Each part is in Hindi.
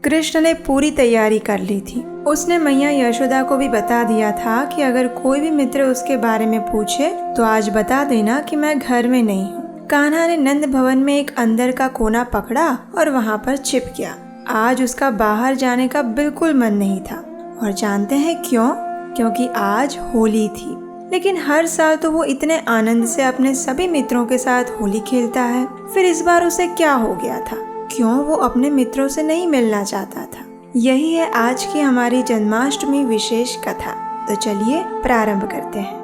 कृष्ण ने पूरी तैयारी कर ली थी। उसने मैया यशोदा को भी बता दिया था कि अगर कोई भी मित्र उसके बारे में पूछे तो आज बता देना कि मैं घर में नहीं हूँ। कान्हा ने नंद भवन में एक अंदर का कोना पकड़ा और वहाँ पर छिप गया। आज उसका बाहर जाने का बिल्कुल मन नहीं था। और जानते हैं क्यों? क्योंकि आज होली थी। लेकिन हर साल तो वो इतने आनंद से अपने सभी मित्रों के साथ होली खेलता है। फिर इस बार उसे क्या हो गया था? क्यों वो अपने मित्रों से नहीं मिलना चाहता था? यही है आज की हमारी जन्माष्टमी विशेष कथा। तो चलिए प्रारंभ करते हैं।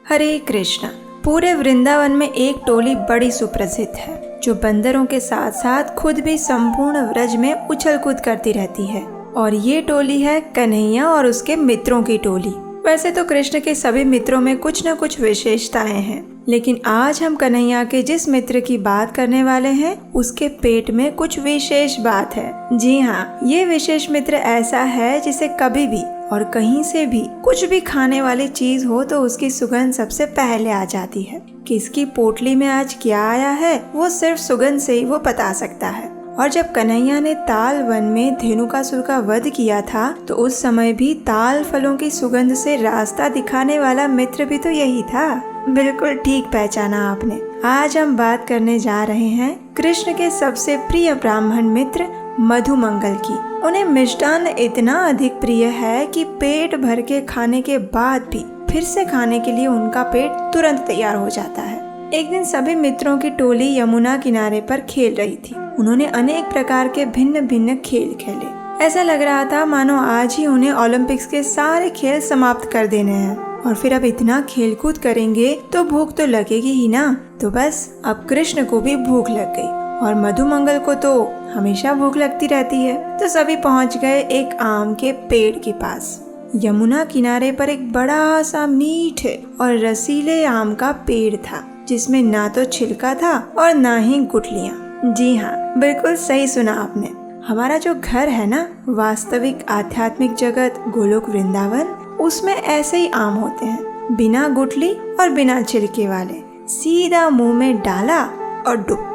हरे कृष्ण। पूरे वृंदावन में एक टोली बड़ी सुप्रसिद्ध है जो बंदरों के साथ साथ खुद भी संपूर्ण व्रज में उछल कूद करती रहती है। और ये टोली है कन्हैया और उसके मित्रों की टोली। वैसे तो कृष्ण के सभी मित्रों में कुछ न कुछ विशेषताएं हैं, लेकिन आज हम कन्हैया के जिस मित्र की बात करने वाले हैं उसके पेट में कुछ विशेष बात है। जी हाँ, ये विशेष मित्र ऐसा है जिसे कभी भी और कहीं से भी कुछ भी खाने वाली चीज हो तो उसकी सुगंध सबसे पहले आ जाती है। किसकी पोटली में आज क्या आया है वो सिर्फ सुगंध से ही वो बता सकता है। और जब कन्हैया ने ताल वन में धेनुकासुर का वध किया था तो उस समय भी ताल फलों की सुगंध से रास्ता दिखाने वाला मित्र भी तो यही था। बिल्कुल ठीक पहचाना आपने। आज हम बात करने जा रहे हैं कृष्ण के सबसे प्रिय ब्राह्मण मित्र मधुमंगल की। उन्हें मिष्टान्न इतना अधिक प्रिय है कि पेट भर के खाने के बाद भी फिर से खाने के लिए उनका पेट तुरंत तैयार हो जाता है। एक दिन सभी मित्रों की टोली यमुना किनारे पर खेल रही थी। उन्होंने अनेक प्रकार के भिन्न भिन्न खेल खेले। ऐसा लग रहा था मानो आज ही उन्हें ओलंपिक्स के सारे खेल समाप्त कर देने हैं। और फिर अब इतना खेल कूद करेंगे तो भूख तो लगेगी ही ना। तो बस अब कृष्ण को भी भूख लग गई और मधुमंगल को तो हमेशा भूख लगती रहती है। तो सभी पहुंच गए एक आम के पेड़ के पास। यमुना किनारे पर एक बड़ा सा मीठे और रसीले आम का पेड़ था जिसमें ना तो छिलका था और ना ही गुठलियाँ। जी हाँ, बिल्कुल सही सुना आपने। हमारा जो घर है ना, वास्तविक आध्यात्मिक जगत गोलोक वृंदावन, उसमें ऐसे ही आम होते हैं, बिना गुठली और बिना छिलके वाले। सीधा मुंह में डाला और डुब।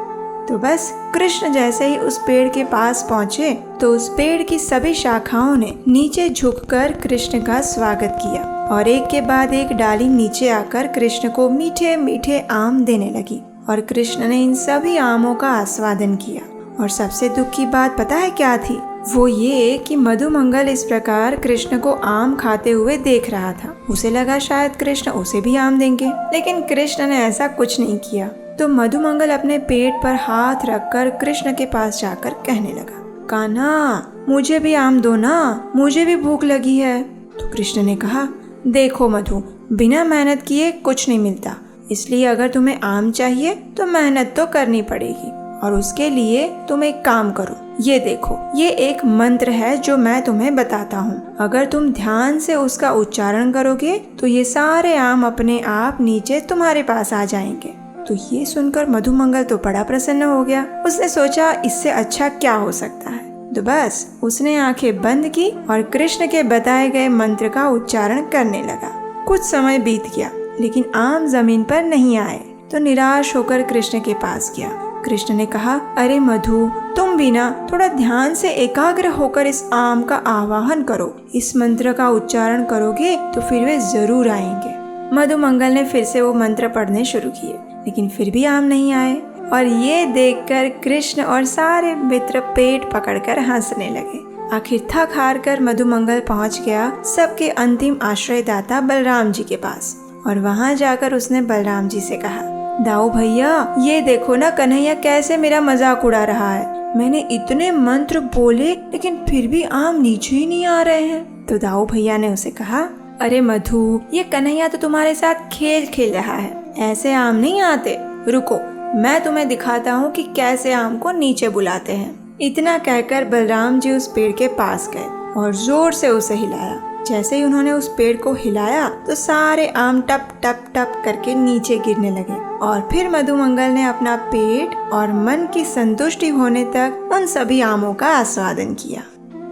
तो बस कृष्ण जैसे ही उस पेड़ के पास पहुँचे तो उस पेड़ की सभी शाखाओं ने नीचे झुककर कृष्ण का स्वागत किया और एक के बाद एक डाली नीचे आकर कृष्ण को मीठे मीठे आम देने लगी। और कृष्ण ने इन सभी आमों का आस्वादन किया। और सबसे दुख की बात पता है क्या थी? वो ये कि मधुमंगल इस प्रकार कृष्ण को आम खाते हुए देख रहा था। उसे लगा शायद कृष्ण उसे भी आम देंगे, लेकिन कृष्ण ने ऐसा कुछ नहीं किया। तो मधुमंगल अपने पेट पर हाथ रखकर कृष्ण के पास जाकर कहने लगा, कान्हा मुझे भी आम दो ना, मुझे भी भूख लगी है। तो कृष्ण ने कहा, देखो मधु, बिना मेहनत किए कुछ नहीं मिलता, इसलिए अगर तुम्हें आम चाहिए तो मेहनत तो करनी पड़ेगी। और उसके लिए तुम एक काम करो, ये देखो, ये एक मंत्र है जो मैं तुम्हें बताता हूँ। अगर तुम ध्यान से उसका उच्चारण करोगे तो ये सारे आम अपने आप नीचे तुम्हारे पास आ जाएंगे। तो ये सुनकर मधुमंगल तो बड़ा प्रसन्न हो गया। उसने सोचा इससे अच्छा क्या हो सकता है। तो बस उसने आंखें बंद की और कृष्ण के बताए गए मंत्र का उच्चारण करने लगा। कुछ समय बीत गया लेकिन आम जमीन पर नहीं आए। तो निराश होकर कृष्ण के पास गया। कृष्ण ने कहा, अरे मधु, तुम भी ना थोड़ा ध्यान से एकाग्र होकर इस आम का आवाहन करो। इस मंत्र का उच्चारण करोगे तो फिर वे जरूर आएंगे। मधुमंगल ने फिर से वो मंत्र पढ़ने शुरू किए, लेकिन फिर भी आम नहीं आए। और ये देखकर कृष्ण और सारे मित्र पेट पकड़कर हंसने लगे। आखिर थक हार कर मधुमंगल पहुंच गया सबके अंतिम आश्रयदाता बलराम जी के पास। और वहां जाकर उसने बलराम जी से कहा, दाऊ भैया, ये देखो ना कन्हैया कैसे मेरा मजाक उड़ा रहा है। मैंने इतने मंत्र बोले लेकिन फिर भी आम नीचे ही नहीं आ रहे हैं। तो दाऊ भैया ने उसे कहा, अरे मधु, ये कन्हैया तो तुम्हारे साथ खेल खेल रहा है, ऐसे आम नहीं आते। रुको, मैं तुम्हें दिखाता हूँ कि कैसे आम को नीचे बुलाते हैं। इतना कहकर बलराम जी उस पेड़ के पास गए और जोर से उसे हिलाया। जैसे ही उन्होंने उस पेड़ को हिलाया तो सारे आम टप टप टप करके नीचे गिरने लगे और फिर मधुमंगल ने अपना पेट और मन की संतुष्टि होने तक उन सभी आमों का आस्वादन किया।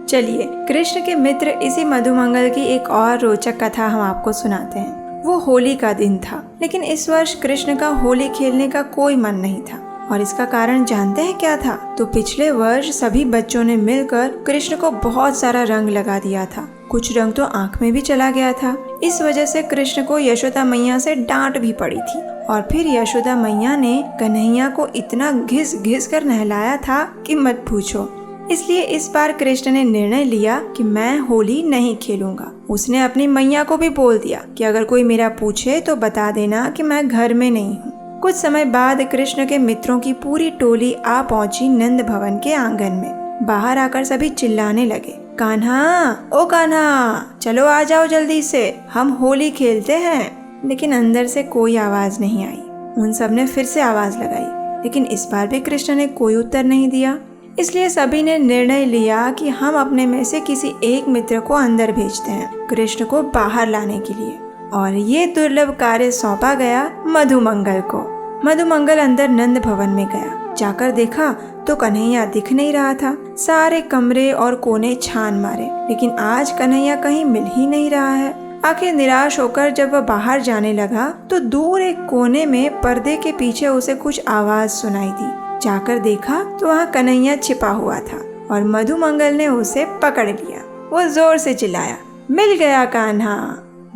चलिए कृष्ण के मित्र इसी मधुमंगल की एक और रोचक कथा हम आपको सुनाते हैं। वो होली का दिन था, लेकिन इस वर्ष कृष्ण का होली खेलने का कोई मन नहीं था और इसका कारण जानते हैं क्या था? तो पिछले वर्ष सभी बच्चों ने मिलकर कृष्ण को बहुत सारा रंग लगा दिया था। कुछ रंग तो आंख में भी चला गया था। इस वजह से कृष्ण को यशोदा मैया से डांट भी पड़ी थी और फिर यशोदा मैया ने कन्हैया को इतना घिस घिस कर नहलाया था कि मत पूछो। इसलिए इस बार कृष्ण ने निर्णय लिया कि मैं होली नहीं खेलूंगा। उसने अपनी मैया को भी बोल दिया कि अगर कोई मेरा पूछे तो बता देना कि मैं घर में नहीं हूँ। कुछ समय बाद कृष्ण के मित्रों की पूरी टोली आ पहुंची नंद भवन के आंगन में। बाहर आकर सभी चिल्लाने लगे, कान्हा, ओ कान्हा, चलो आ जाओ जल्दी से, हम होली खेलते हैं। लेकिन अंदर से कोई आवाज नहीं आई। उन सब ने फिर से आवाज लगाई, लेकिन इस बार भी कृष्ण ने कोई उत्तर नहीं दिया। इसलिए सभी ने निर्णय लिया कि हम अपने में से किसी एक मित्र को अंदर भेजते हैं कृष्ण को बाहर लाने के लिए। और ये दुर्लभ कार्य सौंपा गया मधुमंगल को। मधुमंगल अंदर नंद भवन में गया। जाकर देखा तो कन्हैया दिख नहीं रहा था। सारे कमरे और कोने छान मारे, लेकिन आज कन्हैया कहीं मिल ही नहीं रहा है। आखिर निराश होकर जब वह बाहर जाने लगा तो दूर एक कोने में पर्दे के पीछे उसे कुछ आवाज सुनाई दी। जाकर देखा तो वहाँ कन्हैया छिपा हुआ था और मधुमंगल ने उसे पकड़ लिया। वो जोर से चिल्लाया, मिल गया कान्हा।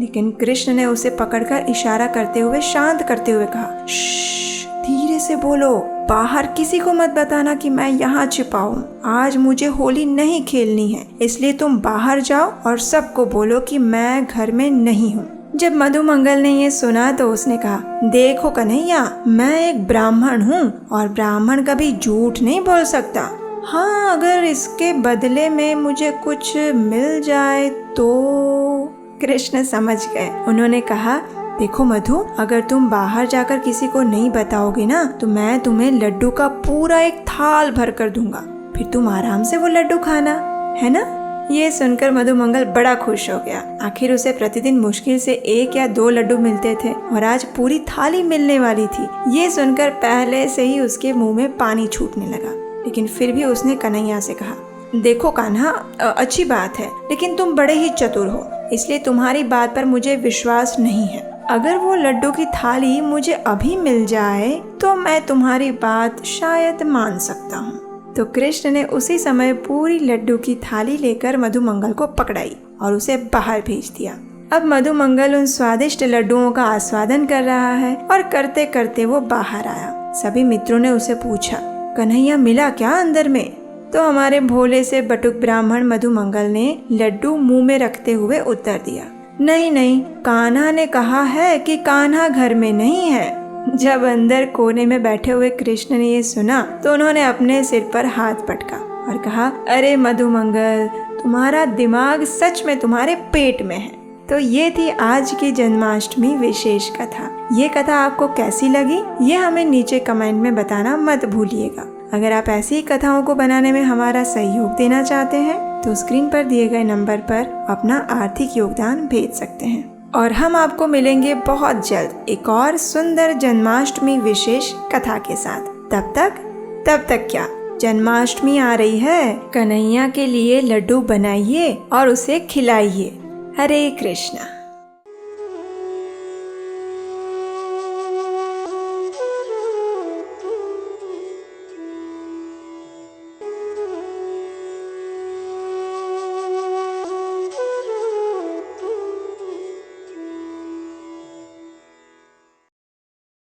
लेकिन कृष्ण ने उसे पकड़कर इशारा करते हुए शांत करते हुए कहा, धीरे से बोलो, बाहर किसी को मत बताना कि मैं यहाँ छिपा हूँ। आज मुझे होली नहीं खेलनी है, इसलिए तुम बाहर जाओ और सबको बोलो कि मैं घर में नहीं हूँ। जब मधुमंगल ने ये सुना तो उसने कहा, देखो कन्हैया, मैं एक ब्राह्मण हूँ और ब्राह्मण कभी झूठ नहीं बोल सकता। हाँ, अगर इसके बदले में मुझे कुछ मिल जाए तो। कृष्ण समझ गए। उन्होंने कहा, देखो मधु, अगर तुम बाहर जाकर किसी को नहीं बताओगे ना तो मैं तुम्हें लड्डू का पूरा एक थाल भर कर दूंगा, फिर तुम आराम से वो लड्डू खाना, है ना। ये सुनकर मधुमंगल बड़ा खुश हो गया। आखिर उसे प्रतिदिन मुश्किल से 1 या 2 लड्डू मिलते थे और आज पूरी थाली मिलने वाली थी। ये सुनकर पहले से ही उसके मुंह में पानी छूटने लगा, लेकिन फिर भी उसने कन्हैया से कहा, देखो कान्हा, अच्छी बात है, लेकिन तुम बड़े ही चतुर हो, इसलिए तुम्हारी बात पर मुझे विश्वास नहीं है। अगर वो लड्डू की थाली मुझे अभी मिल जाए तो मैं तुम्हारी बात शायद मान सकता हूँ। तो कृष्ण ने उसी समय पूरी लड्डू की थाली लेकर मधुमंगल को पकड़ाई और उसे बाहर भेज दिया। अब मधुमंगल उन स्वादिष्ट लड्डुओं का आस्वादन कर रहा है और करते करते वो बाहर आया। सभी मित्रों ने उसे पूछा, कन्हैया मिला क्या अंदर में? तो हमारे भोले से बटुक ब्राह्मण मधुमंगल ने लड्डू मुंह में रखते हुए उत्तर दिया, नहीं नहीं, कान्हा ने कहा है कि कान्हा घर में नहीं है। जब अंदर कोने में बैठे हुए कृष्ण ने ये सुना तो उन्होंने अपने सिर पर हाथ पटका और कहा, अरे मधुमंगल, तुम्हारा दिमाग सच में तुम्हारे पेट में है। तो ये थी आज की जन्माष्टमी विशेष कथा। ये कथा आपको कैसी लगी ये हमें नीचे कमेंट में बताना मत भूलिएगा। अगर आप ऐसी ही कथाओं को बनाने में हमारा सहयोग देना चाहते हैं तो स्क्रीन पर दिए गए नंबर पर अपना आर्थिक योगदान भेज सकते हैं और हम आपको मिलेंगे बहुत जल्द एक और सुंदर जन्माष्टमी विशेष कथा के साथ। तब तक क्या, जन्माष्टमी आ रही है, कन्हैया के लिए लड्डू बनाइए और उसे खिलाइए। हरे कृष्णा।